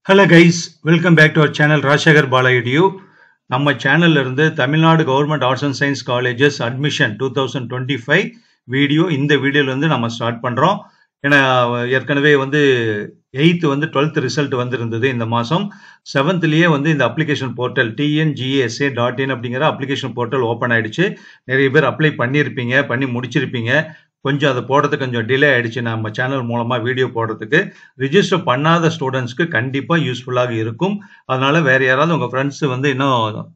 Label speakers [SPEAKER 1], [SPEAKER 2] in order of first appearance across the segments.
[SPEAKER 1] Hello guys, welcome back to our channel Rajshekhar Bala Edu. நம்ம சேனல்ல இருந்து Tamil Nadu government arts and science colleges admission 2025 video இந்த வீடியோல இருந்து நம்ம ஸ்டார்ட் பண்றோம். ஏன்னா ஏற்கனவே வந்து 8th வந்து 12th ரிசல்ட் வந்திருந்தது இந்த மாசம். 7thலயே வந்து இந்த அப்ளிகேஷன் போர்ட்டல் tngsa.in அப்படிங்கிற அப்ளிகேஷன் போர்ட்டல் ஓபன் ஆயிடுச்சு. நிறைய பேர் அப்ளை பண்ணியிருப்பீங்க, பண்ணி முடிச்சிருப்பீங்க. கொஞ்சம் அதை போடுறதுக்கு கொஞ்சம் டிலே ஆயிடுச்சு நம்ம சேனல் மூலமா வீடியோ போடுறதுக்கு. ரிஜிஸ்டர் பண்ணாத ஸ்டூடெண்ட்ஸ்க்கு கண்டிப்பா யூஸ்ஃபுல்லாக இருக்கும். அதனால வேற யாராவது உங்க ஃப்ரெண்ட்ஸ் வந்து இன்னும்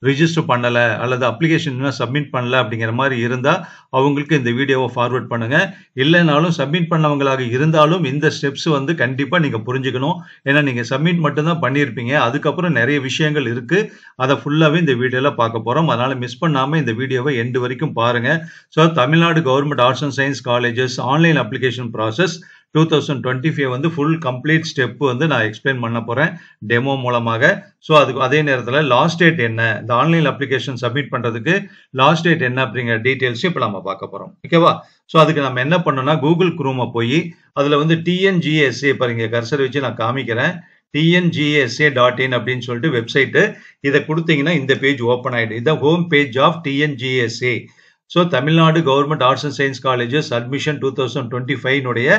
[SPEAKER 1] ரிஜிஸ்டர் பண்ணல அல்லது அப்ளிகேஷன் இன்னும் சப்மிட் பண்ணல அப்படிங்கிற மாதிரி இருந்தா அவங்களுக்கு இந்த வீடியோவை ஃபார்வர்ட் பண்ணுங்க. இல்லைனாலும் சப்மிட் பண்ணவங்களாக இருந்தாலும் இந்த ஸ்டெப்ஸ் வந்து கண்டிப்பா நீங்க புரிஞ்சுக்கணும். ஏன்னா நீங்க சப்மிட் மட்டும்தான் பண்ணியிருப்பீங்க, அதுக்கப்புறம் நிறைய விஷயங்கள் இருக்கு. அதை ஃபுல்லாவே இந்த வீடியோல பார்க்க போறோம். அதனால மிஸ் பண்ணாம இந்த வீடியோவை எண்டு வரைக்கும் பாருங்க. So Tamil Nadu government arts and science colleges online application process 2025 வந்து ஃபுல் கம்ப்ளீட் ஸ்டெப் வந்து நான் எக்ஸ்பிளைன் பண்ண போறேன் டெமோ மூலமாக. ஸோ அதுக்கு அதே நேரத்தில் லாஸ்ட் டேட் என்ன, இந்த ஆன்லைன் அப்ளிகேஷன் சப்மிட் பண்றதுக்கு லாஸ்ட் டேட் என்ன அப்படிங்கிற டீடைல்ஸ் இப்போ நம்ம பார்க்க போறோம். ஓகேவா? ஸோ அதுக்கு நம்ம என்ன பண்ணோம்னா கூகுள் குரோமை போய் அதுல வந்து TNGSA பாருங்க, கர்சர் வச்சு நான் காமிக்கிறேன். tngsa.in அப்படின்னு சொல்லிட்டு வெப்சைட், இதை கொடுத்தீங்கன்னா இந்த பேஜ் ஓப்பன் ஆயிடும். இதான் home page of TNGSA. So Tamil Nadu government arts and science colleges admission 2025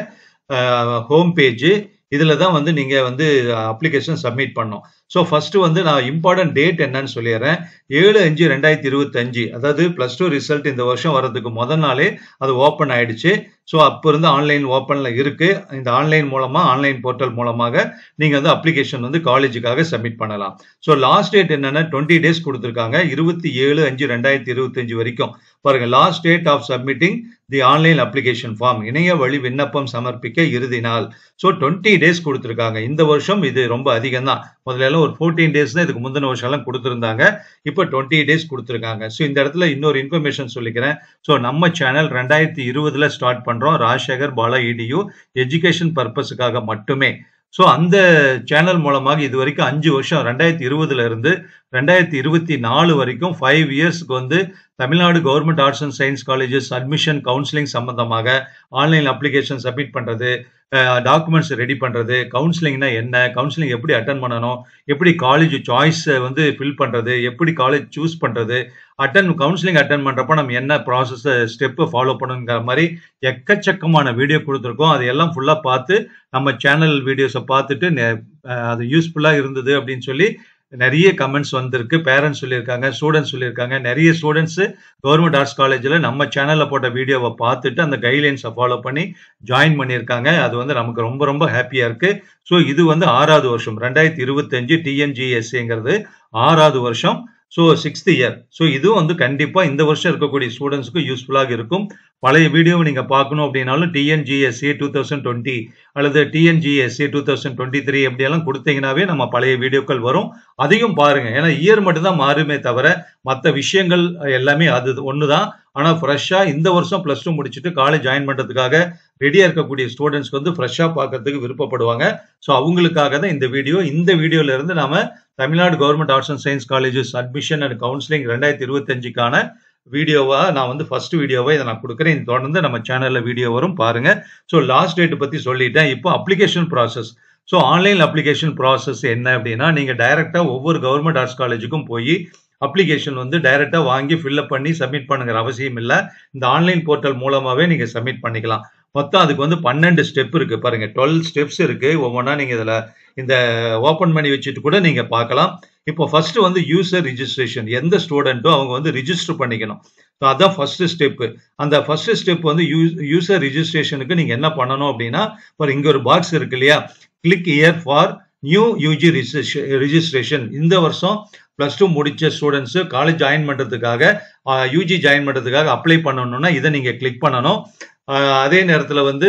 [SPEAKER 1] home page. இதுல தான் வந்து நீங்க வந்து அப்ளிகேஷன் சப்மிட் பண்ணோம். ஸோ ஃபர்ஸ்ட் வந்து நான் இம்பார்ட்டன்ட் டேட் என்னன்னு சொல்லிடுறேன். 7/5/2025, அதாவது +2 ரிசல்ட் இந்த வருஷம் வர்றதுக்கு முதல் நாளே அது ஓப்பன் ஆயிடுச்சு. ஸோ அப்போ இருந்து ஆன்லைன் ஓப்பன்ல இருக்கு. இந்த ஆன்லைன் மூலமா ஆன்லைன் போர்ட்டல் மூலமாக நீங்க வந்து அப்ளிகேஷன் வந்து காலேஜுக்காக சப்மிட் பண்ணலாம். ஸோ லாஸ்ட் டேட் என்னன்னா 20 டேஸ் கொடுத்துருக்காங்க. 27/5/2025 வரைக்கும் பாருங்க. Last date of submitting the online application form, இணைய வழி விண்ணப்பம் சமர்ப்பிக்க இறுதி நாள். ஸோ 20 டேஸ் கொடுத்துருக்காங்க. இந்த வருஷம் இது ரொம்ப அதிகம் தான். முதல்ல எல்லாம் ஒரு 14 டேஸ் தான் இதுக்கு முந்தின வருஷம் எல்லாம் கொடுத்துருந்தாங்க. இப்போ 20 டேஸ் கொடுத்துருக்காங்க. ஸோ இந்த இடத்துல இன்னொரு இன்ஃபர்மேஷன் சொல்லிக்கிறேன். ஸோ நம்ம சேனல் 2020 ஸ்டார்ட் பண்றோம். ராஜ்சேகர் பாலா EDU எஜுகேஷன் பர்பஸுக்காக மட்டுமே. ஸோ அந்த சேனல் மூலமாக இது வரைக்கும் 5 வருஷம் 2020 இருந்து 2024 வரைக்கும் 5 இயர்ஸ்க்கு வந்து Tamil Nadu government arts and science colleges admission counselling சம்பந்தமாக ஆன்லைன் அப்ளிகேஷன் சப்மிட் பண்றது, டாக்குமெண்ட்ஸ் ரெடி பண்றது, கவுன்சிலிங்னா என்ன, கவுன்சிலிங் எப்படி அட்டன் பண்ணணும், எப்படி காலேஜ் சாய்ஸ் வந்து ஃபில் பண்றது, எப்படி காலேஜ் சூஸ் பண்றது, கவுன்சிலிங் அட்டன் பண்றப்ப நம்ம என்ன ப்ராசஸ் ஸ்டெப் ஃபாலோ பண்ணுங்கிற மாதிரி எக்கச்சக்கமான வீடியோ கொடுத்துருக்கோம். அதையெல்லாம் ஃபுல்லா பார்த்து நம்ம சேனல் வீடியோஸை பார்த்துட்டு அது யூஸ்ஃபுல்லா இருந்தது அப்படின்னு சொல்லி நிறைய கமெண்ட்ஸ் வந்திருக்கு. பேரண்ட்ஸ் சொல்லியிருக்காங்க, ஸ்டூடெண்ட்ஸ் சொல்லியிருக்காங்க. நிறைய ஸ்டூடெண்ட்ஸ் கவர்மெண்ட் ஆர்ட்ஸ் காலேஜில் நம்ம சேனல்ல போட்ட வீடியோவை பார்த்துட்டு அந்த கைட்லைன்ஸை ஃபாலோ பண்ணி ஜாயின் பண்ணியிருக்காங்க. அது வந்து நமக்கு ரொம்ப ரொம்ப ஹாப்பியா இருக்கு. ஸோ இது வந்து 6வது வருஷம், 2025 TNGSAங்கிறது 6வது வருஷம். So 6th year. ஸோ இதுவும் வந்து கண்டிப்பா இந்த வருஷம் இருக்கக்கூடிய ஸ்டூடெண்ட்ஸ்க்கு யூஸ்ஃபுல்லாக இருக்கும். பழைய வீடியோவை நீங்க பார்க்கணும் அப்படின்னாலும் TNGSA 2020 அல்லது TNGSA 2023 எப்படியெல்லாம் கொடுத்தீங்கன்னாவே நம்ம பழைய வீடியோக்கள் வரும். அதையும் பாருங்க. ஏன்னா இயர் மட்டும் தான் மாறுமே தவிர மற்ற விஷயங்கள் எல்லாமே அது ஒண்ணுதான். ஆனா ஃப்ரெஷ்ஷா இந்த வருஷம் +2 முடிச்சுட்டு காலேஜ் ஜாயின் பண்றதுக்காக ரெடியா இருக்கக்கூடிய ஸ்டூடெண்ட்ஸ்க்கு வந்து ஃப்ரெஷ்ஷா பார்க்கறதுக்கு விருப்பப்படுவாங்க. ஸோ அவங்களுக்காக தான் இந்த வீடியோ. இந்த வீடியோல இருந்து நாம Tamil Nadu government arts and science colleges admission and counselling 2025க்கான வீடியோவா நான் வந்து ஃபர்ஸ்ட் வீடியோவா இதை நான் கொடுக்குறேன். தொடர்ந்து நம்ம சேனல்ல வீடியோ வரும், பாருங்க. ஸோ லாஸ்ட் டேட் பத்தி சொல்லிட்டேன். இப்போ application process. So online application process என்ன அப்படின்னா, நீங்க டைரக்டா ஒவ்வொரு கவர்மெண்ட் ஆர்ட்ஸ் காலேஜுக்கும் போய் அப்ளிகேஷன் வந்து டைரக்டா வாங்கி ஃபில்அப் பண்ணி சப்மிட் பண்ணுங்கிற அவசியம் இல்லை. இந்த ஆன்லைன் போர்ட்டல் மூலமாவே நீங்க சப்மிட் பண்ணிக்கலாம். மொத்தம் அதுக்கு வந்து 12 ஸ்டெப் இருக்கு பாருங்க. 12 ஸ்டெப்ஸ் இருக்கு. ஒவ்வொன்றா நீங்க இதுல இந்த ஓபன் பண்ணி வச்சுட்டு கூட நீங்க பார்க்கலாம். இப்போ ஃபர்ஸ்ட் வந்து யூசர் ரிஜிஸ்ட்ரேஷன். எந்த ஸ்டூடெண்ட்டும் அவங்க வந்து ரிஜிஸ்டர் பண்ணிக்கணும். ஸோ அதான் ஃபர்ஸ்ட் ஸ்டெப். அந்த ஃபர்ஸ்ட் ஸ்டெப் வந்து யூசர் ரிஜிஸ்ட்ரேஷனுக்கு நீங்க என்ன பண்ணணும் அப்படின்னா, இங்க ஒரு பாக்ஸ் இருக்கு இல்லையா, click here for new UG registration. இந்த வருஷம் +2 முடிச்ச ஸ்டூடெண்ட்ஸ் காலேஜ் ஜாயின் பண்றதுக்காக யூஜி ஜாயின் பண்றதுக்காக அப்ளை பண்ணணும்னா இதை நீங்க கிளிக் பண்ணணும். அதே நேரத்துல வந்து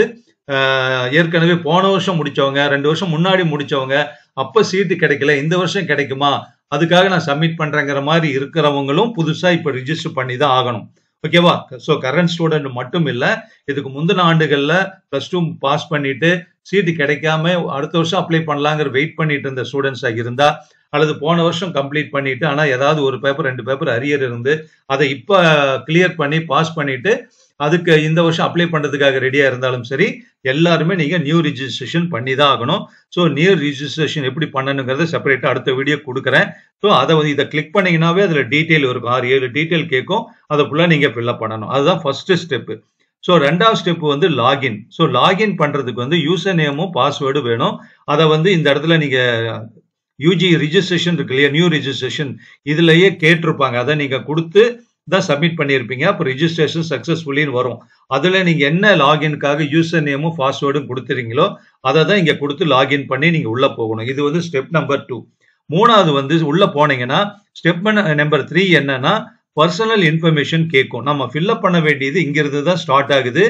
[SPEAKER 1] ஏற்கனவே போன வருஷம் முடிச்சவங்க, 2 வருஷம் முன்னாடி முடிச்சவங்க, அப்ப சீட்டு கிடைக்கல, இந்த வருஷம் கிடைக்குமா, அதுக்காக நான் சப்மிட் பண்றேங்கிற மாதிரி இருக்கிறவங்களும் புதுசா இப்ப ரிஜிஸ்டர் பண்ணி தான் ஆகணும். ஓகேவா? ஸோ கரண்ட் ஸ்டூடெண்ட் மட்டும் இல்ல, இதுக்கு முந்தின ஆண்டுகள்ல +2 பாஸ் பண்ணிட்டு சீட்டு கிடைக்காம அடுத்த வருஷம் அப்ளை பண்ணலாங்கிற வெயிட் பண்ணிட்டு இருந்த ஸ்டூடெண்ட்ஸா இருந்தா, அல்லது போன வருஷம் கம்ப்ளீட் பண்ணிட்டு ஆனா ஏதாவது ஒரு பேப்பர் 2 பேப்பர் அரியர் இருந்து அதை இப்ப கிளியர் பண்ணி பாஸ் பண்ணிட்டு அதுக்கு இந்த வருஷம் அப்ளை பண்றதுக்காக ரெடியா இருந்தாலும் சரி, எல்லாருமே நீங்க நியூ ரிஜிஸ்ட்ரேஷன் பண்ணி தான் ஆகணும். ஸோ நியூ ரிஜிஸ்ட்ரேஷன் எப்படி பண்ணணுங்கிறத செப்பரேட்டா அடுத்த வீடியோ கொடுக்குறேன். ஸோ அதை வந்து இதை கிளிக் பண்ணீங்கன்னாவே அதுல டீட்டெயில் இருக்கும். 6-7 டீட்டெயில் கேட்கும். அதை ஃபுல்லா நீங்க ஃபில்அப் பண்ணணும். அதுதான் ஃபர்ஸ்ட் ஸ்டெப். ஸோ 2வது ஸ்டெப் வந்து லாகின். ஸோ லாகின் பண்றதுக்கு வந்து யூசர் நேமும் பாஸ்வேர்டும் வேணும். அதை வந்து இந்த இடத்துல நீங்க யூஜி ரிஜிஸ்ட்ரேஷன் இருக்கு இல்லையா, நியூ ரிஜிஸ்ட்ரேஷன் இதுலயே கேட்டிருப்பாங்க. அதை நீங்க கொடுத்து தான் சப்மிட் பண்ணியிருப்பீங்க. அப்போ ரிஜிஸ்ட்ரேஷன் சக்சஸ்ஃபுல்லின்னு வரும். அதுல நீங்க என்ன லாகின்காக யூசர் நேமும் பாஸ்வேர்டும் கொடுத்துறீங்களோ அதை தான் இங்க கொடுத்து லாகின் பண்ணி நீங்க உள்ள போகணும். இது வந்து ஸ்டெப் நம்பர் 2. 3வது வந்து உள்ள போனீங்கன்னா ஸ்டெப் நம்பர் 3 என்னன்னா பர்சனல் இன்ஃபர்மேஷன் கேட்கும். நம்ம ஃபில்அப் பண்ண வேண்டியது இங்கிருந்து தான் ஸ்டார்ட் ஆகுது.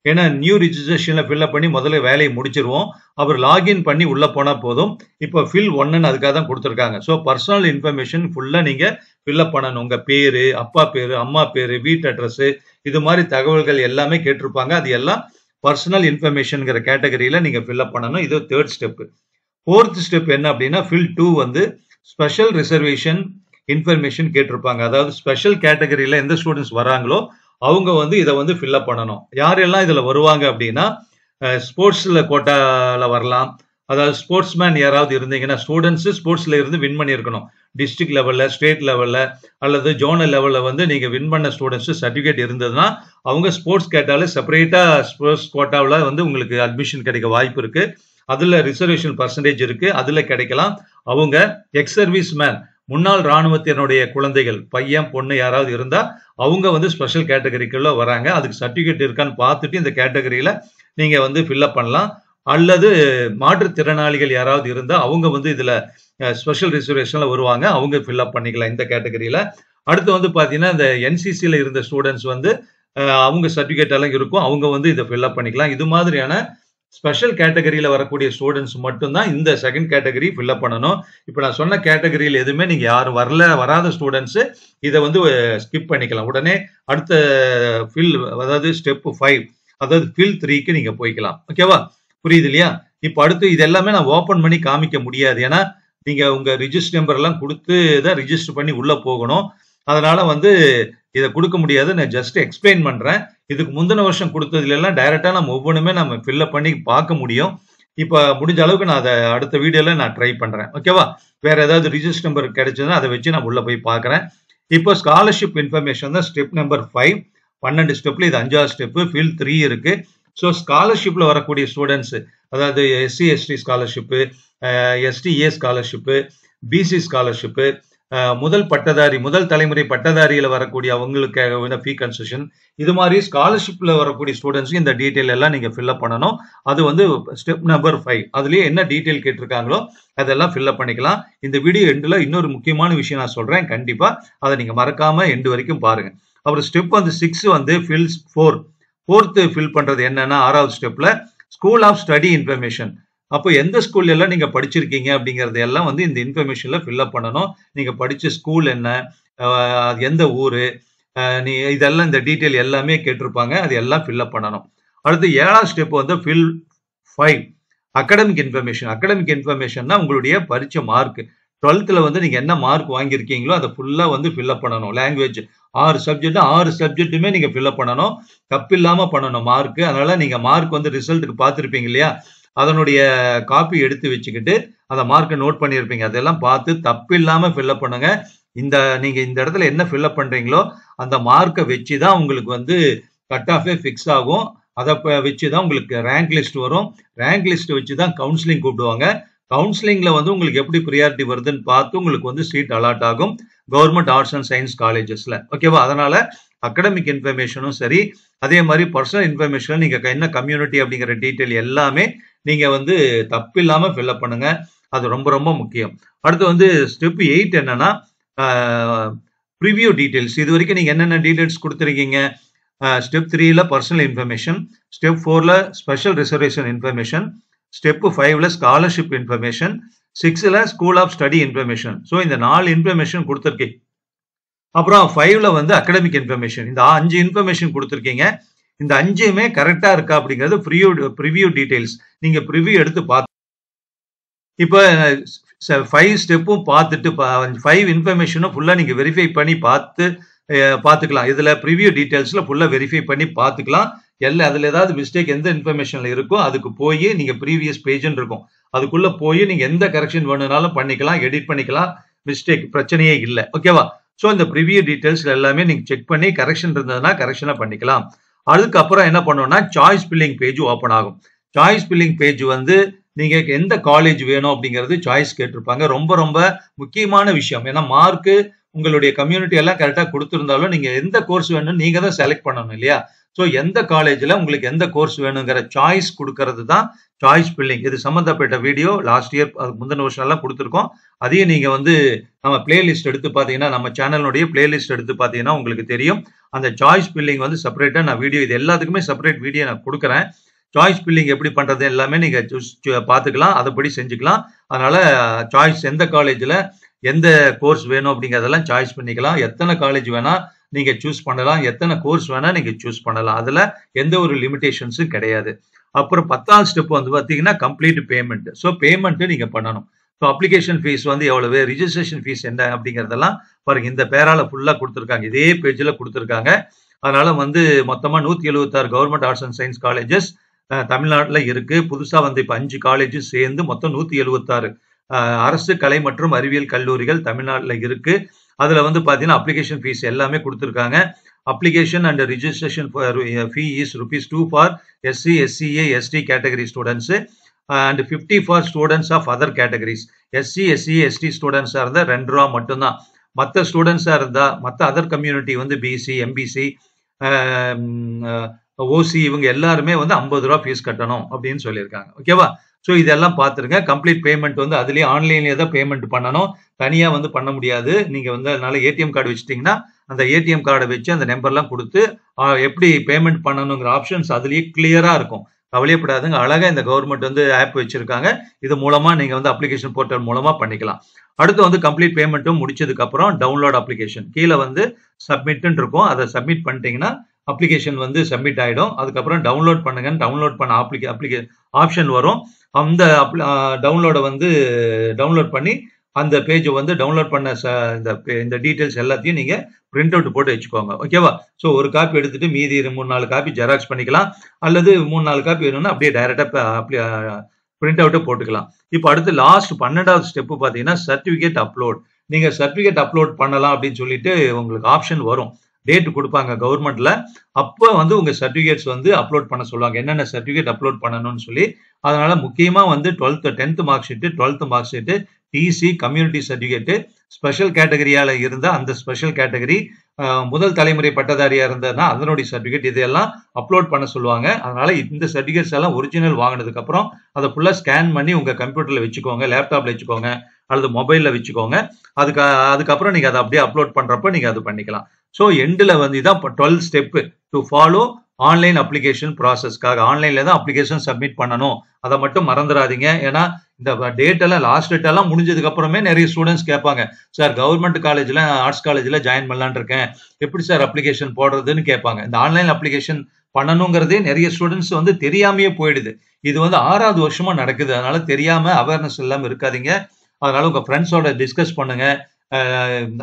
[SPEAKER 1] ஏன்னா நியூ ரிஜிஸ்ட்ரேஷன்ல ஃபில்அப் பண்ணி முதல்ல வேலையை முடிச்சிருவோம். அப்புறம் லாகின் பண்ணி உள்ள போனா போதும். இப்போ ஃபில் 1ன்னு அதுக்காக தான் கொடுத்துருக்காங்க. ஸோ பர்சனல் இன்ஃபர்மேஷன் ஃபுல்லா நீங்க ஃபில்அப் பண்ணணும். உங்க பேரு, அப்பா பேரு, அம்மா பேரு, வீட்டு அட்ரஸ், இது மாதிரி தகவல்கள் எல்லாமே கேட்டிருப்பாங்க. அது எல்லாம் பர்சனல் இன்ஃபர்மேஷன்ங்கிற கேட்டகரியில நீங்க ஃபில்அப் பண்ணணும். இது 3rd ஸ்டெப். 4th ஸ்டெப் என்ன அப்படின்னா ஃபில் 2 வந்து ஸ்பெஷல் ரிசர்வேஷன் இன்ஃபர்மேஷன் கேட்டிருப்பாங்க. அதாவது ஸ்பெஷல் கேட்டகரியில எந்த ஸ்டூடெண்ட்ஸ் வராங்களோ அவங்க வந்து இதை வந்து ஃபில்அப் பண்ணணும். யாரெல்லாம் இதுல வருவாங்க அப்படின்னா ஸ்போர்ட்ஸ்ல கோட்டால வரலாம். அதாவது ஸ்போர்ட்ஸ்மேன் யாராவது இருந்தீங்கன்னா ஸ்டூடெண்ட்ஸ் ஸ்போர்ட்ஸ்ல இருந்து வின் பண்ணியிருக்கணும். டிஸ்ட்ரிக்ட் லெவல்ல, ஸ்டேட் லெவல்ல அல்லது ஜோனல் லெவல்ல வந்து நீங்க வின் பண்ண ஸ்டூடெண்ட்ஸ் சர்டிபிகேட் இருந்ததுன்னா அவங்க ஸ்போர்ட்ஸ் கேட்டால செப்பரேட்டா ஸ்போர்ட்ஸ் கோட்டாவில் வந்து உங்களுக்கு அட்மிஷன் கிடைக்க வாய்ப்பு இருக்கு. அதுல ரிசர்வேஷன் பர்சன்டேஜ் இருக்கு, அதுல கிடைக்கலாம். அவங்க எக்ஸ் சர்வீஸ் மேன், முன்னாள் ராணுவத்தினுடைய குழந்தைகள், பையன் பொண்ணு யாராவது இருந்தா அவங்க வந்து ஸ்பெஷல் கேட்டகரிக்குள்ள வராங்க. அதுக்கு சர்டிபிகேட் இருக்கான்னு பார்த்துட்டு இந்த கேட்டகரியில நீங்க வந்து ஃபில்அப் பண்ணலாம். அல்லது மாற்றுத்திறனாளிகள் யாராவது இருந்தா அவங்க வந்து இதுல ஸ்பெஷல் ரிசர்வேஷன்ல வருவாங்க. அவங்க ஃபில்அப் பண்ணிக்கலாம் இந்த கேட்டகரியில. அடுத்து வந்து பாத்தீங்கன்னா இந்த என்சிசில இருந்த ஸ்டூடெண்ட்ஸ் வந்து அவங்க சர்டிபிகேட் எல்லாம் இருக்கும். அவங்க வந்து இதை ஃபில்அப் பண்ணிக்கலாம். இது மாதிரியான ஸ்பெஷல் கேட்டகரியில வரக்கூடிய ஸ்டூடெண்ட்ஸ் மட்டும்தான் இந்த செகண்ட் கேட்டகரி ஃபில்அப் பண்ணணும். இப்போ நான் சொன்ன கேட்டகரியில் எதுவுமே நீங்க யாரும் வராத ஸ்டூடெண்ட்ஸ் இதை வந்து ஸ்கிப் பண்ணிக்கலாம். உடனே அடுத்த ஃபில், அதாவது ஸ்டெப் 5, அதாவது ஃபில் 3க்கு நீங்க போய்க்கலாம். ஓகேவா, புரியுது இல்லையா? இப்போ அடுத்து இது எல்லாமே நான் ஓபன் பண்ணி காமிக்க முடியாது. ஏன்னா நீங்க உங்க ரிஜிஸ்டர் நம்பர் எல்லாம் கொடுத்து தான் ரிஜிஸ்டர் பண்ணி உள்ள போகணும். அதனால வந்து இதை கொடுக்க முடியாது. நான் ஜஸ்ட் எக்ஸ்பிளைன் பண்றேன். இதுக்கு முந்தின வருஷம் கொடுத்ததுல எல்லாம் டைரக்டா நம்ம ஒவ்வொன்றுமே நம்ம ஃபில்அப் பண்ணி பார்க்க முடியும். இப்ப முடிஞ்ச அளவுக்கு நான் அதை அடுத்த வீடியோல நான் ட்ரை பண்றேன். ஓகேவா, வேற ஏதாவது ரிஜிஸ்டர் நம்பர் கிடைச்சதுன்னா அதை வச்சு நான் உள்ள போய் பார்க்கறேன். இப்போ ஸ்காலர்ஷிப் இன்ஃபர்மேஷன் தான் ஸ்டெப் நம்பர் 5. 12 ஸ்டெப்ல இது 5வது ஸ்டெப். ஃபில் 3 இருக்கு. ஸோ ஸ்காலர்ஷிப்ல வரக்கூடிய ஸ்டூடெண்ட்ஸ், அதாவது SC ST scholarship, STA scholarship, BC scholarship, முதல் தலைமுறை பட்டதாரியில வரக்கூடிய அவங்களுக்கு ஃபீ கன்செஷன், இது மாதிரி ஸ்காலர்ஷிப்ல வரக்கூடிய ஸ்டூடெண்ட்ஸ் இந்த டீடைல் எல்லாம் நீங்க ஃபில்அப் பண்ணணும். அது வந்து ஸ்டெப் நம்பர் 5. அதுலயே என்ன டீடைல் கேட்டிருக்காங்களோ அதெல்லாம் ஃபில்அப் பண்ணிக்கலாம். இந்த வீடியோ எண்டுல இன்னொரு முக்கியமான விஷயம் நான் சொல்றேன். கண்டிப்பா அதை நீங்க மறக்காம எண்டு வரைக்கும் பாருங்க. அப்புறம் ஸ்டெப் வந்து 6 வந்து ஃபில் 4. 4th ஃபில் பண்றது என்னன்னா 6வது ஸ்டெப்ல ஸ்கூல் ஆஃப் ஸ்டடி இன்ஃபர்மேஷன். அப்போ எந்த ஸ்கூல்ல எல்லாம் நீங்க படிச்சிருக்கீங்க அப்படிங்கறது எல்லாம் வந்து இந்த இன்ஃபர்மேஷன்ல ஃபில்அப் பண்ணணும். நீங்க படிச்ச ஸ்கூல் என்ன, எந்த ஊரு, நீ இதெல்லாம் இந்த டீடைல் எல்லாமே கேட்டிருப்பாங்க. அது எல்லாம் ஃபில்அப் பண்ணணும். அடுத்து 7வது ஸ்டெப் வந்து ஃபில் 5 அகாடமிக் இன்ஃபர்மேஷன். அகாடமிக் இன்ஃபர்மேஷன்னா உங்களுடைய பரீட்சை மார்க். 12th வந்து நீங்க என்ன மார்க் வாங்கியிருக்கீங்களோ அதை ஃபுல்லா வந்து ஃபில்அப் பண்ணணும். லாங்குவேஜ் 6 சப்ஜெக்ட்டுமே நீங்க ஃபில்அப் பண்ணணும். தப்பு இல்லாம பண்ணணும் மார்க். அதனால நீங்க மார்க் வந்து ரிசல்ட்டுக்கு பார்த்துருப்பீங்க இல்லையா, அதனுடைய காப்பி எடுத்து வச்சுக்கிட்டு அந்த மார்க்கை நோட் பண்ணியிருப்பீங்க. அதெல்லாம் பார்த்து தப்பு இல்லாம ஃபில்அப் பண்ணுங்க. நீங்க இந்த இடத்துல என்ன ஃபில்அப் பண்றீங்களோ அந்த மார்க்கை வச்சுதான் உங்களுக்கு வந்து கட் ஆஃபே ஃபிக்ஸ் ஆகும். அதை வச்சுதான் உங்களுக்கு ரேங்க் லிஸ்ட் வரும். ரேங்க் லிஸ்ட் வச்சுதான் கவுன்சிலிங் கூப்பிடுவாங்க. கவுன்சிலிங்ல வந்து உங்களுக்கு எப்படி ப்ரியாரிட்டி வருதுன்னு பார்த்து உங்களுக்கு வந்து சீட் அலாட் ஆகும் கவர்மெண்ட் ஆர்ட்ஸ் அண்ட் சயின்ஸ் காலேஜஸ்ல. ஓகேவா, அதனால அகாடமிக் இன்ஃபர்மேஷனும் சரி, அதே மாதிரி பர்சனல் இன்ஃபர்மேஷன் நீங்க என்ன கம்யூனிட்டி அப்படிங்கிற டீட்டெயில் எல்லாமே நீங்க வந்து தப்பு இல்லாம ஃபில்அப் பண்ணுங்க. அது ரொம்ப ரொம்ப முக்கியம். அடுத்து வந்து ஸ்டெப் 8 என்னன்னா ப்ரிவியூ டீடைல்ஸ். இது வரைக்கும் நீங்க என்னென்ன டீடைல்ஸ் கொடுத்துருக்கீங்க? ஸ்டெப் 3ல பர்சனல் இன்ஃபர்மேஷன், ஸ்டெப் 4ல ஸ்பெஷல் ரிசர்வேஷன் இன்ஃபர்மேஷன், ஸ்டெப் 5ல ஸ்காலர்ஷிப் இன்ஃபர்மேஷன், 6ல school of study information. So இந்த 4 இன்ஃபர்மேஷன் கொடுத்துருக்கீங்க. அப்புறம் 5ல வந்து அகாடமிக் இன்ஃபர்மேஷன். இந்த 5 இன்ஃபர்மேஷன் கொடுத்துருக்கீங்க. இந்த 5மே கரெக்டா இருக்கா அப்படிங்கிறது ப்ரிவியூ டீடைல்ஸ். நீங்க ப்ரிவியூ எடுத்து பார்த்து இப்போ 5 ஸ்டெப்பும் பார்த்துட்டு 5 இன்ஃபர்மேஷனும் ஃபுல்லா நீங்க வெரிஃபை பண்ணி பார்த்து பார்த்துக்கலாம். இதுல ப்ரிவ்யூ டீடைல்ஸ்ல ஃபுல்லா வெரிஃபை பண்ணி பார்த்துக்கலாம். அதுல ஏதாவது மிஸ்டேக் எந்த இன்ஃபர்மேஷன்ல இருக்கோ அதுக்கு போய் நீங்க ப்ரீவியஸ் பேஜ்னு இருக்கும். அதுக்குள்ள போய் நீங்க எந்த கரெக்ஷன் வேணும்னாலும் பண்ணிக்கலாம், எடிட் பண்ணிக்கலாம். மிஸ்டேக் பிரச்சனையே இல்ல. ஓகேவா? சோ இந்த ப்ரிவ்யூ டீடைல்ஸ் எல்லாமே நீங்க செக் பண்ணி கரெக்ஷன் இருந்ததுன்னா கரெக்ஷனா பண்ணிக்கலாம். அதுக்கப்புறம் என்ன பண்ணுவோம்னா சாய்ஸ் ஃபில்லிங் பேஜ் ஓபன் ஆகும். சாய்ஸ் ஃபில்லிங் பேஜ் வந்து நீங்க எந்த காலேஜ் வேணும் அப்படிங்கிறது சாய்ஸ் கேட்டிருப்பாங்க. ரொம்ப ரொம்ப முக்கியமான விஷயம். ஏன்னா மார்க் உங்களுடைய கம்யூனிட்டி எல்லாம் கரெக்டா கொடுத்திருந்தாலும் நீங்க எந்த கோர்ஸ் வேணும்னு நீங்க தான் செலக்ட் பண்ணணும் இல்லையா? சோ எந்த காலேஜ்ல உங்களுக்கு எந்த கோர்ஸ் வேணுங்கிற சாய்ஸ் கொடுக்கறது தான் சாய்ஸ் ஃபில்லிங். இது சம்பந்தப்பட்ட வீடியோ லாஸ்ட் இயர் முந்தின வருஷம் எல்லாம் கொடுத்துருக்கோம். அதையும் நீங்க வந்து நம்ம பிளேலிஸ்ட் எடுத்து பாத்தீங்கன்னா நம்ம சேனலுடைய பிளேலிஸ்ட் எடுத்து பாத்தீங்கன்னா உங்களுக்கு தெரியும். அந்த சாய்ஸ் ஃபில்லிங் வந்து செப்பரேட்டா நான் வீடியோ இது எல்லாத்துக்குமே செப்பரேட் வீடியோ நான் கொடுக்குறேன். சாய்ஸ் ஃபில்லிங் எப்படி பண்றது எல்லாமே நீங்க பாத்துக்கலாம், அதுபடி செஞ்சுக்கலாம். அதனால சாய்ஸ் எந்த காலேஜ்ல எந்த கோர்ஸ் வேணும் அப்படிங்கறதெல்லாம் சாய்ஸ் பண்ணிக்கலாம். எத்தனை காலேஜ் வேணா நீங்க சூஸ் பண்ணலாம், எத்தனை கோர்ஸ் வேணா நீங்க சூஸ் பண்ணலாம். அதுல எந்த ஒரு லிமிடேஷன்ஸும் கிடையாது. அப்புறம் 10வது ஸ்டெப் வந்து பாத்தீங்கன்னா கம்ப்ளீட் பேமெண்ட். சோ பேமெண்ட் நீங்க பண்ணணும். ஸோ அப்ளிகேஷன் ஃபீஸ் வந்து எவ்வளவு, ரிஜிஸ்ட்ரேஷன் ஃபீஸ் என்ன அப்படிங்கறதெல்லாம் பாருங்க இந்த பேரால ஃபுல்லா கொடுத்துருக்காங்க. இதே பேஜ்ல கொடுத்துருக்காங்க. அதனால வந்து மொத்தமா 176 government arts and science colleges தமிழ்நாட்டுல இருக்கு. புதுசா வந்து இப்ப 5 காலேஜ் சேர்ந்து மொத்தம் 176 அரசு கலை மற்றும் அறிவியல் கல்லூரிகள் தமிழ்நாட்டுல இருக்கு. அதுல வந்து பாத்தீங்கன்னா அப்ளிகேஷன் ஃபீஸ் எல்லாமே கொடுத்துருக்காங்க. Application and registration fee is ₹2 for SC, SCA, ST category students and 50 for students of other categories. SC, SCA, ST students இருந்தா ₹2 மட்டும்தான். மற்ற ஸ்டூடெண்ட்ஸா இருந்தா மற்ற அதர் கம்யூனிட்டி வந்து BC, MBC, OC இவங்க எல்லாருமே வந்து ₹50 ஃபீஸ் கட்டணும் அப்படின்னு சொல்லியிருக்காங்க. ஓகேவா? சோ இதெல்லாம் பாத்துருங்க. கம்ப்ளீட் பேமெண்ட் வந்து அதுலயே ஆன்லைன்லயே தான் பேமெண்ட் பண்ணணும். தனியா வந்து பண்ண முடியாது. நீங்க வந்து அதனால ஏடிஎம் கார்டு வச்சிட்டீங்கன்னா அந்த ஏடிஎம் கார்டை வச்சு அந்த நம்பர்லாம் கொடுத்து எப்படி பேமெண்ட் பண்ணணுங்கிற ஆப்ஷன்ஸ் அதுலயே கிளியரா இருக்கும். கவலையப்படாதுங்க. அழகா இந்த கவர்மெண்ட் வந்து ஆப் வச்சிருக்காங்க. இது மூலமா நீங்க வந்து அப்ளிகேஷன் போர்ட்டல் மூலமா பண்ணிக்கலாம். அடுத்து வந்து கம்ப்ளீட் பேமெண்ட்டும் முடிச்சதுக்கு அப்புறம் டவுன்லோட் அப்ளிகேஷன் கீழே வந்து சப்மிட்னு இருக்கும். அதை சப்மிட் பண்ணிட்டீங்கன்னா அப்ளிகேஷன் வந்து சப்மிட் ஆயிடும். அதுக்கப்புறம் டவுன்லோட் பண்ணுங்க. டவுன்லோட் பண்ண ஆப்ஷன் வரும். அந்த டவுன்லோட வந்து டவுன்லோட் பண்ணி அந்த பேஜ் வந்து டவுன்லோட் பண்ண இந்த டீடைல்ஸ் எல்லாத்தையும் நீங்க பிரிண்ட் அவுட் போட்டு வச்சுக்கோங்க. ஓகேவா? சோ ஒரு காப்பி எடுத்துட்டு மீதி 3-4 காப்பி ஜெராக்ஸ் பண்ணிக்கலாம். அல்லது 3-4 காப்பி வேணும்னா அப்படியே டைரக்டா பிரிண்ட் அவுட் போட்டுக்கலாம். இப்போ அடுத்து லாஸ்ட் 12வது ஸ்டெப் பாத்தீங்கன்னா சர்டிபிகேட் அப்லோட். நீங்க சர்டிபிகேட் அப்லோட் பண்ணலாம் அப்படின்னு சொல்லிட்டு உங்களுக்கு ஆப்ஷன் வரும். டேட் கொடுப்பாங்க கவர்மெண்ட்ல. அப்ப வந்து உங்க சர்டிபிகேட்ஸ் வந்து அப்லோட் பண்ண சொல்லுவாங்க. என்னென்ன சர்டிபிகேட் அப்லோட் பண்ணணும்னு சொல்லி. அதனால முக்கியமா வந்து 10th mark sheet, 12th mark sheet, TC, community certificate, special கேட்டகரியால இருந்தா அந்த ஸ்பெஷல் கேட்டகரி, முதல் தலைமுறை பட்டதாரியா இருந்ததுன்னா அதனுடைய சர்டிபிகேட் இதெல்லாம் அப்லோட் பண்ண சொல்லுவாங்க. அதனால இந்த சர்டிபிகேட்ஸ் எல்லாம் ஒரிஜினல் வாங்கினதுக்கு அப்புறம் அதை ஃபுல்லா ஸ்கேன் பண்ணி உங்க கம்ப்யூட்டர்ல வச்சுக்கோங்க, லேப்டாப்ல வச்சுக்கோங்க அல்லது மொபைல்ல வச்சுக்கோங்க. அதுக்கப்புறம் நீங்க அதை அப்படியே அப்லோட் பண்றப்ப நீங்க அது பண்ணிக்கலாம். சோ எண்ட்ல வந்து இதான் 12 step to follow online application ப்ராசஸ்க்காக. ஆன்லைன்ல தான் அப்ளிகேஷன் சப்மிட் பண்ணணும். அதை மட்டும் மறந்துடாதீங்க. ஏன்னா இந்த டேட் எல்லாம் லாஸ்ட் டேட் எல்லாம் முடிஞ்சதுக்கு அப்புறமே நிறைய ஸ்டூடெண்ட்ஸ் கேட்பாங்க, சார் கவர்மெண்ட் காலேஜ்ல ஆர்ட்ஸ் காலேஜ்ல ஜாயின் பண்ணலான்னு இருக்கேன், எப்படி சார் அப்ளிகேஷன் போடுறதுன்னு கேட்பாங்க. இந்த ஆன்லைன் அப்ளிகேஷன் பண்ணணுங்கிறதே நிறைய ஸ்டூடெண்ட்ஸ் வந்து தெரியாமையே போயிடுது. இது வந்து 6வது வருஷமா நடக்குது. அதனால தெரியாம அவேர்னஸ் இல்லாம இருக்காதீங்க. அதனால உங்க ஃப்ரெண்ட்ஸோட டிஸ்கஸ் பண்ணுங்க.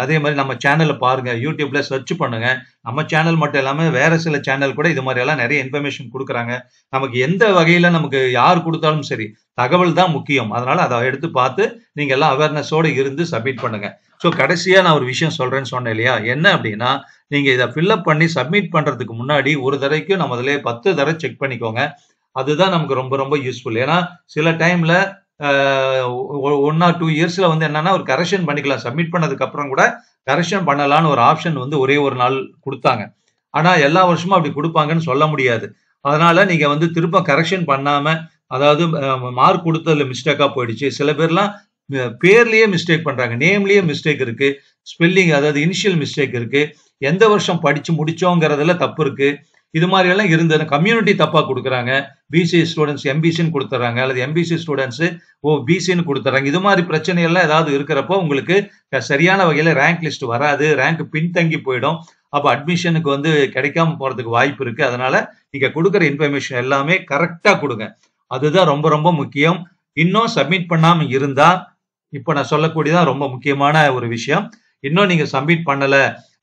[SPEAKER 1] அதே மாதிரி நம்ம சேனலை பாருங்க, யூடியூப்ல சர்ச் பண்ணுங்க. நம்ம சேனல் மட்டும் இல்லாம வேற சில சேனல் கூட இது மாதிரி எல்லாம் நிறைய இன்ஃபர்மேஷன் கொடுக்குறாங்க. நமக்கு எந்த வகையில நமக்கு யார் கொடுத்தாலும் சரி தகவல் தான் முக்கியம். அதனால அதை எடுத்து பார்த்து நீங்க எல்லாம் அவேர்னஸோட இருந்து சப்மிட் பண்ணுங்க. ஸோ கடைசியா நான் ஒரு விஷயம் சொல்றேன்னு சொன்னேன் இல்லையா, என்ன அப்படின்னா நீங்க இதை ஃபில்அப் பண்ணி சப்மிட் பண்றதுக்கு முன்னாடி ஒரு தடவைக்கு நம்ம அதிலே 10 தடவை செக் பண்ணிக்கோங்க. அதுதான் நமக்கு ரொம்ப ரொம்ப யூஸ்ஃபுல். ஏன்னா சில டைம்ல 1 or 2 இயர்ஸ்ல வந்து என்னன்னா ஒரு கரெக்ஷன் பண்ணிக்கலாம். சப்மிட் பண்ணதுக்கு அப்புறம் கூட கரெக்ஷன் பண்ணலான்னு ஒரு ஆப்ஷன் வந்து ஒரே ஒரு நாள் கொடுத்தாங்க. ஆனா எல்லா வருஷமும் அப்படி கொடுப்பாங்கன்னு சொல்ல முடியாது. அதனால நீங்க வந்து திரும்ப கரெக்ஷன் பண்ணாம, அதாவது மார்க் கொடுத்ததுல மிஸ்டேக்கா போயிடுச்சு. சில பேர்லாம் பேர்லயே மிஸ்டேக் பண்றாங்க, நேம்லயே மிஸ்டேக் இருக்கு, ஸ்பெல்லிங் அதாவது இனிஷியல் மிஸ்டேக் இருக்கு, எந்த வருஷம் படிச்சு முடிச்சோங்கிறதுல தப்பு இருக்கு. இது மாதிரி எல்லாம் இருந்தது. கம்யூனிட்டி தப்பா கொடுக்குறாங்க. பிசி ஸ்டூடெண்ட்ஸ் எம்பிசின்னு கொடுத்துறாங்க, அல்லது எம்பிசி ஸ்டூடெண்ட்ஸ் பிசின்னு கொடுத்துறாங்க. இது மாதிரி பிரச்சனை எல்லாம் ஏதாவது இருக்கிறப்போ உங்களுக்கு சரியான வகையில ரேங்க் லிஸ்ட் வராது, ரேங்க் பின்தங்கி போயிடும். அப்ப அட்மிஷனுக்கு வந்து கிடைக்காம போறதுக்கு வாய்ப்பு இருக்கு. அதனால நீங்க கொடுக்குற இன்ஃபர்மேஷன் எல்லாமே கரெக்டா கொடுங்க. அதுதான் ரொம்ப ரொம்ப முக்கியம். இன்னும் சப்மிட் பண்ணாம இருந்தா, இப்ப நான் சொல்லக்கூடியதான் ரொம்ப முக்கியமான ஒரு விஷயம். இன்னும் நீங்க சப்மிட் பண்ணல,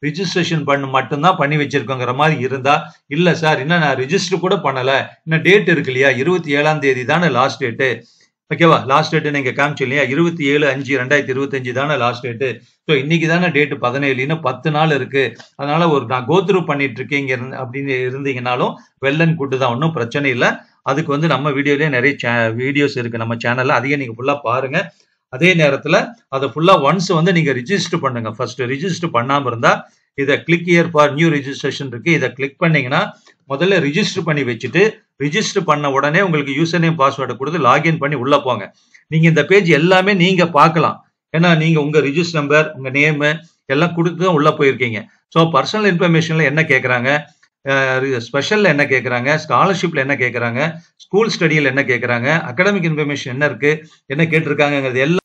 [SPEAKER 1] ரிஜிஸ்ட்ரேஷன் மட்டும்தான் பண்ணி வச்சிருக்கோங்கிற மாதிரி இருந்தா, இல்ல சார் இன்னும் நான் ரிஜிஸ்டர் கூட பண்ணல, இன்னும் டேட் இருக்கு இல்லையா, 27ஆம் தேதி தானே லாஸ்ட் டேட்டு, ஓகேவா, லாஸ்ட் டேட் நீங்க காமிச்சு இல்லையா, 27/5/2025 தானே லாஸ்ட் டேட்டு. ஸோ இன்னைக்கு தானே டேட்டு 17, இன்னும் 10 நாள் இருக்கு. அதனால நான் கோத்ரூ பண்ணிட்டு இருக்கீங்க அப்படின்னு இருந்தீங்கன்னாலும் வெல் அண்ட் குட் தான், ஒன்றும் பிரச்சனை இல்லை. அதுக்கு வந்து நம்ம வீடியோலயே நிறைய வீடியோஸ் இருக்கு நம்ம சேனல்ல, அதையே நீங்க ஃபுல்லா பாருங்க. அதே நேரத்துல அதை ஃபுல்லா ஒன்ஸ் வந்து நீங்க ரிஜிஸ்டர் பண்ணுங்க. ஃபர்ஸ்ட் ரிஜிஸ்டர் பண்ணாம இருந்தா இதை click here for new registration இருக்கு, இதை கிளிக் பண்ணீங்கன்னா முதல்ல ரிஜிஸ்டர் பண்ணி வச்சுட்டு, ரிஜிஸ்டர் பண்ண உடனே உங்களுக்கு யூசர் நேம் பாஸ்வேர்டை கொடுத்து லாகின் பண்ணி உள்ள போங்க. நீங்க இந்த பேஜ் எல்லாமே நீங்க பார்க்கலாம், ஏன்னா நீங்க உங்க ரிஜிஸ்டர் நம்பர், உங்க நேம் எல்லாம் கொடுத்து தான் உள்ள போயிருக்கீங்க. ஸோ பர்சனல் இன்ஃபர்மேஷன்ல என்ன கேட்கறாங்க, ஸ்பெஷல்ல என்ன கேட்கறாங்க, ஸ்காலர்ஷிப்ல என்ன கேட்கறாங்க, ஸ்கூல் ஸ்டடியில் என்ன கேட்கறாங்க, அகாடமிக் இன்ஃபர்மேஷன் என்ன இருக்கு, என்ன கேட்டிருக்காங்கிறது எல்லாம்,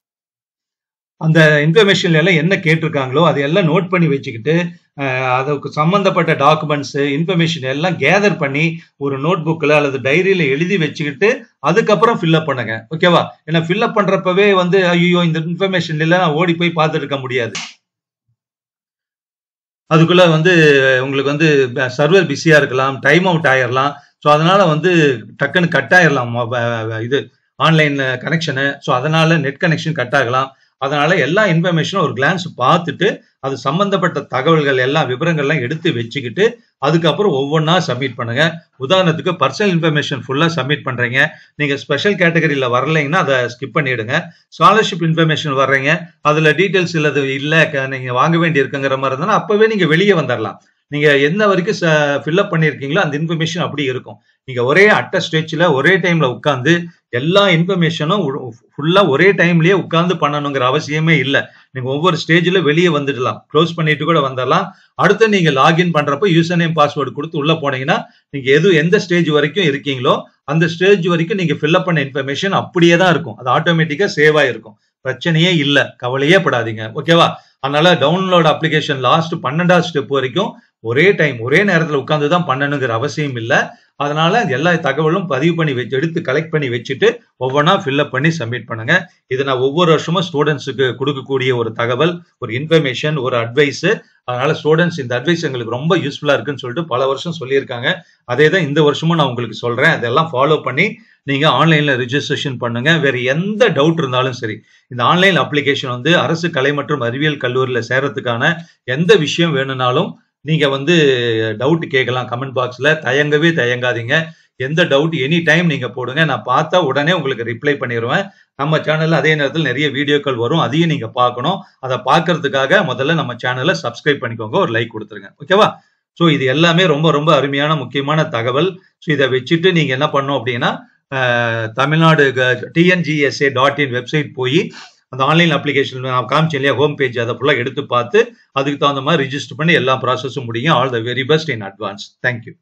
[SPEAKER 1] அந்த இன்ஃபர்மேஷன்ல எல்லாம் என்ன கேட்டிருக்காங்களோ அதையெல்லாம் நோட் பண்ணி வச்சுக்கிட்டு, அதுக்கு சம்பந்தப்பட்ட டாக்குமெண்ட்ஸ் இன்ஃபர்மேஷன் எல்லாம் கேதர் பண்ணி ஒரு நோட் புக்ல அல்லது டைரியில எழுதி வச்சுக்கிட்டு அதுக்கப்புறம் ஃபில்அப் பண்ணுங்க, ஓகேவா. ஏன்னா ஃபில்அப் பண்றப்பவே வந்து ஐயோ இந்த இன்ஃபர்மேஷன் இல்ல நான் ஓடி போய் பார்த்துட்டு இருக்க முடியாது, அதுக்குள்ள வந்து உங்களுக்கு வந்து சர்வர் பிஸியா இருக்கலாம், டைம் அவுட் ஆயிரலாம். ஸோ அதனால வந்து டக்குன்னு கட் ஆயிரலாம் இது ஆன்லைன் கனெக்ஷனு. ஸோ அதனால நெட் கனெக்ஷன் கட் ஆகலாம். அதனால எல்லா இன்ஃபர்மேஷனும் ஒரு கிளான்ஸ் பார்த்துட்டு அது சம்பந்தப்பட்ட தகவல்கள் எல்லாம் விவரங்கள்லாம் எடுத்து வச்சுக்கிட்டு அதுக்கப்புறம் ஒவ்வொன்றா சப்மிட் பண்ணுங்க. உதாரணத்துக்கு பர்சனல் இன்ஃபர்மேஷன் ஃபுல்லா சப்மிட் பண்றீங்க, நீங்க ஸ்பெஷல் கேட்டகரியில வரலைங்கன்னா அதை ஸ்கிப் பண்ணிடுங்க. ஸ்காலர்ஷிப் இன்ஃபர்மேஷன் வர்றீங்க, அதுல டீடைல்ஸ் இல்ல நீங்க வாங்க வேண்டி இருக்குங்கிற மாதிரி இருந்தா அப்பவே நீங்க வெளியே வந்துடலாம். நீங்க எந்த வரைக்கும் ஃபில்அப் பண்ணிருக்கீங்களோ அந்த இன்ஃபர்மேஷன் அப்படி இருக்கும். நீங்க ஒரே அட்ட ஸ்டேஜ்ல ஒரே டைம்ல உட்கார்ந்து எல்லா இன்ஃபர்மேஷனும் ஃபுல்லா ஒரே டைம்லயே உட்கார்ந்து பண்ணணுங்கிற அவசியமே இல்லை. நீங்க ஒவ்வொரு ஸ்டேஜ்ல வெளியே வந்துடலாம், க்ளோஸ் பண்ணிட்டு கூட வந்துடலாம். அடுத்து நீங்க லாகின் பண்றப்ப யூசர் நேம் பாஸ்வேர்டு கொடுத்து உள்ள போனீங்கன்னா நீங்க எந்த ஸ்டேஜ் வரைக்கும் இருக்கீங்களோ அந்த ஸ்டேஜ் வரைக்கும் நீங்க ஃபில்அப் பண்ண இன்ஃபர்மேஷன் அப்படியே தான் இருக்கும், அது ஆட்டோமேட்டிக்கா சேவ் ஆயிருக்கும். பிரச்சனையே இல்லை, கவலையே படாதீங்க, ஓகேவா. அதனால டவுன்லோட் அப்ளிகேஷன் லாஸ்ட் 12வது ஸ்டெப் வரைக்கும் ஒரே டைம் ஒரே நேரத்தில் உட்கார்ந்து தான் பண்ணணுங்கிற அவசியம் இல்லை. அதனால எல்லா தகவலும் பதிவு பண்ணி எடுத்து கலெக்ட் பண்ணி வச்சுட்டு ஒவ்வொன்றா ஃபில்அப் பண்ணி சப்மிட் பண்ணுங்க. இது நான் ஒவ்வொரு வருஷமும் ஸ்டூடெண்ட்ஸுக்கு கொடுக்கக்கூடிய ஒரு தகவல், ஒரு இன்ஃபர்மேஷன், ஒரு அட்வைஸ். அதனால ஸ்டூடெண்ட்ஸ் இந்த அட்வைஸ் எங்களுக்கு ரொம்ப யூஸ்ஃபுல்லா இருக்குன்னு சொல்லிட்டு பல வருஷம் சொல்லியிருக்காங்க. அதே தான் இந்த வருஷமும் நான் உங்களுக்கு சொல்றேன். அதெல்லாம் ஃபாலோ பண்ணி நீங்க ஆன்லைன்ல ரிஜிஸ்ட்ரேஷன் பண்ணுங்க. வேற எந்த டவுட் இருந்தாலும் சரி, இந்த ஆன்லைன் அப்ளிகேஷன் வந்து அரசு கலை மற்றும் அறிவியல் கல்லூரியில சேர்றதுக்கான எந்த விஷயம் வேணும்னாலும் நீங்க வந்து டவுட் கேட்கலாம் கமெண்ட் பாக்ஸ்ல. தயங்காதீங்க, எந்த டவுட் எனி டைம் நீங்க போடுங்க, நான் பார்த்தா உடனே உங்களுக்கு ரிப்ளை பண்ணிடுவேன். நம்ம சேனல்ல அதே நேரத்தில் நிறைய வீடியோக்கள் வரும், அதையும் நீங்க பார்க்கணும். அதை பார்க்கறதுக்காக முதல்ல நம்ம சேனலை சப்ஸ்கிரைப் பண்ணிக்கோங்க, ஒரு லைக் கொடுத்துருங்க, ஓகேவா. ஸோ இது எல்லாமே ரொம்ப ரொம்ப அருமையான முக்கியமான தகவல். ஸோ இதை வச்சுட்டு நீங்க என்ன பண்ணணும் அப்படின்னா, தமிழ்நாடு TNGSA.in வெப்சைட் போய் அந்த ஆன்லைன் அப்ளிகேஷன் நான் காமிச்சேன் இல்லையா, ஹோம் பேஜ், அதை ஃபுல்லாக எடுத்து பார்த்து அதுக்கு தகுந்த மாதிரி ரிஜிஸ்டர் பண்ணி எல்லா ப்ராசஸும் முடியும். All the very best in advance. Thank you.